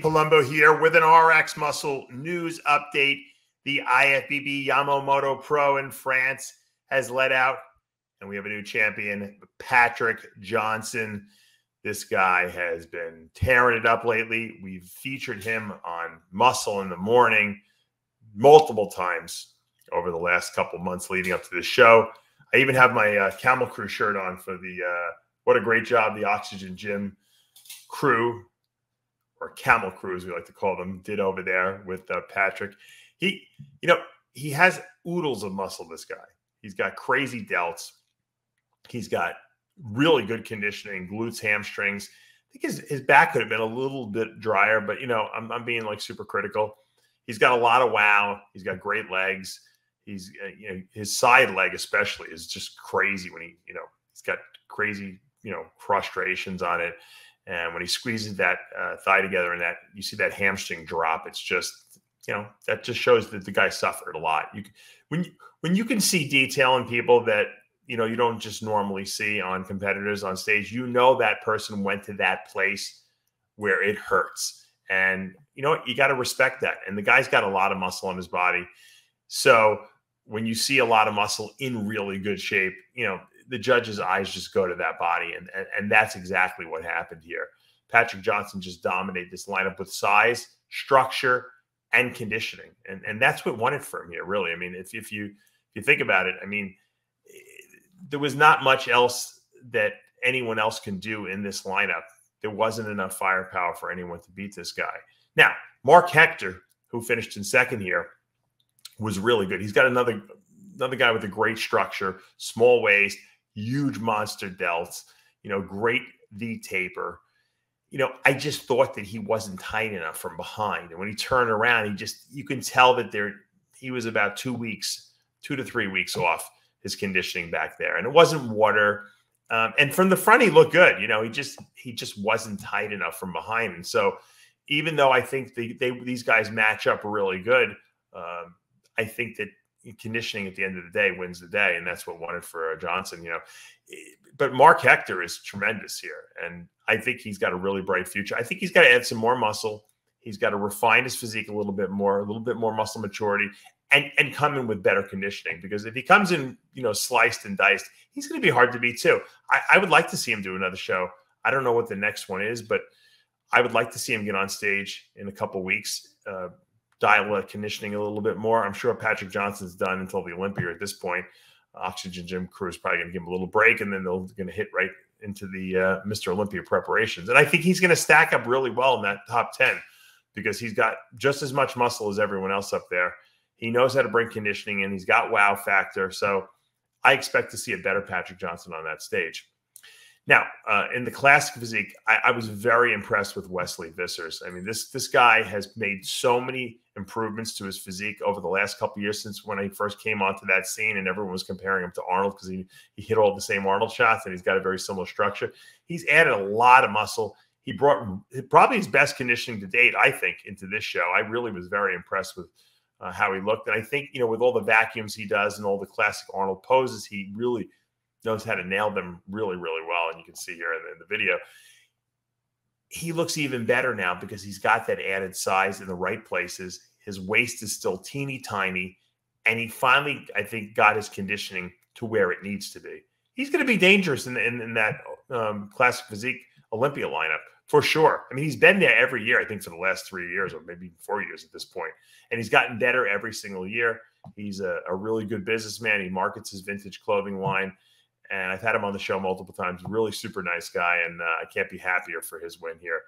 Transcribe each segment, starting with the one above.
Palumbo here with an RX Muscle news update. The IFBB Yamamoto Pro in France has let out, and we have a new champion, Patrick Johnson. This guy has been tearing it up lately. We've featured him on Muscle in the Morning multiple times over the last couple months leading up to this show. I even have my Camel Crew shirt on for the what a great job the Oxygen Gym crew, or Camel Crew as we like to call them, did over there with Patrick. He has oodles of muscle, this guy. He's got crazy delts. He's got really good conditioning, glutes, hamstrings. I think his back could have been a little bit drier, but, I'm being like super critical. He's got a lot of wow. He's got great legs. He's, his side leg especially is just crazy when he's got crazy, frustrations on it. And when he squeezes that thigh together and that you see that hamstring drop, it's just, that just shows that the guy suffered a lot. When you can see detail in people that, you don't just normally see on competitors on stage, that person went to that place where it hurts. And you got to respect that. And the guy's got a lot of muscle on his body. So when you see a lot of muscle in really good shape, the judge's eyes just go to that body. And that's exactly what happened here. Patrick Johnson just dominated this lineup with size, structure, and conditioning. And that's what won it for him here, really. I mean, if you think about it, I mean, there was not much else that anyone else can do in this lineup. There wasn't enough firepower for anyone to beat this guy. Now, Mark Hector, who finished in second here, was really good. He's got another guy with a great structure, small waist, huge monster delts, great V taper. I just thought that he wasn't tight enough from behind. And when he turned around, you can tell that he was about 2 to 3 weeks off his conditioning back there. And it wasn't water. And from the front, he looked good. He just wasn't tight enough from behind. And so even though I think these guys match up really good, I think that conditioning at the end of the day wins the day, and that's what won it for Johnson. But Mark Hector is tremendous here, and I think he's got a really bright future. I think he's got to add some more muscle. He's got to refine his physique a little bit more muscle maturity, and come in with better conditioning. Because if he comes in, sliced and diced, he's going to be hard to beat too. I would like to see him do another show. I don't know what the next one is, but I would like to see him get on stage in a couple weeks. Dial conditioning a little bit more. I'm sure Patrick Johnson's done until the Olympia at this point. Oxygen Gym crew is probably going to give him a little break, and then they're going to hit right into the Mr. Olympia preparations. And I think he's going to stack up really well in that top 10 because he's got just as much muscle as everyone else up there. He knows how to bring conditioning in. He's got wow factor. So I expect to see a better Patrick Johnson on that stage. Now, in the classic physique, I was very impressed with Wesley Vissers. I mean, this guy has made so many improvements to his physique over the last couple of years since when he first came onto that scene, and everyone was comparing him to Arnold because he hit all the same Arnold shots, and he's got a very similar structure. He's added a lot of muscle. He brought probably his best conditioning to date, I think, into this show. I really was very impressed with how he looked. And I think, with all the vacuums he does and all the classic Arnold poses, he really knows how to nail them really, really well. And you can see here in the video, he looks even better now because he's got that added size in the right places. His waist is still teeny tiny. And he finally, I think, got his conditioning to where it needs to be. He's going to be dangerous in that classic physique Olympia lineup for sure. I mean, he's been there every year, I think, for the last 3 years or maybe 4 years at this point. And he's gotten better every single year. He's a really good businessman. He markets his vintage clothing line. And I've had him on the show multiple times. Really super nice guy, and I can't be happier for his win here.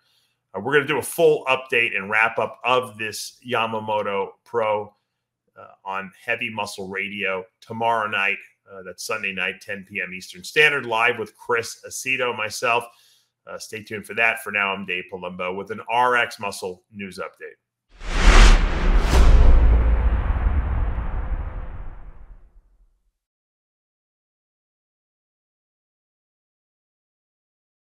We're going to do a full update and wrap up of this Yamamoto Pro on Heavy Muscle Radio tomorrow night. That's Sunday night, 10 p.m. Eastern Standard, live with Chris Aceto, myself. Stay tuned for that. For now, I'm Dave Palumbo with an RX Muscle news update.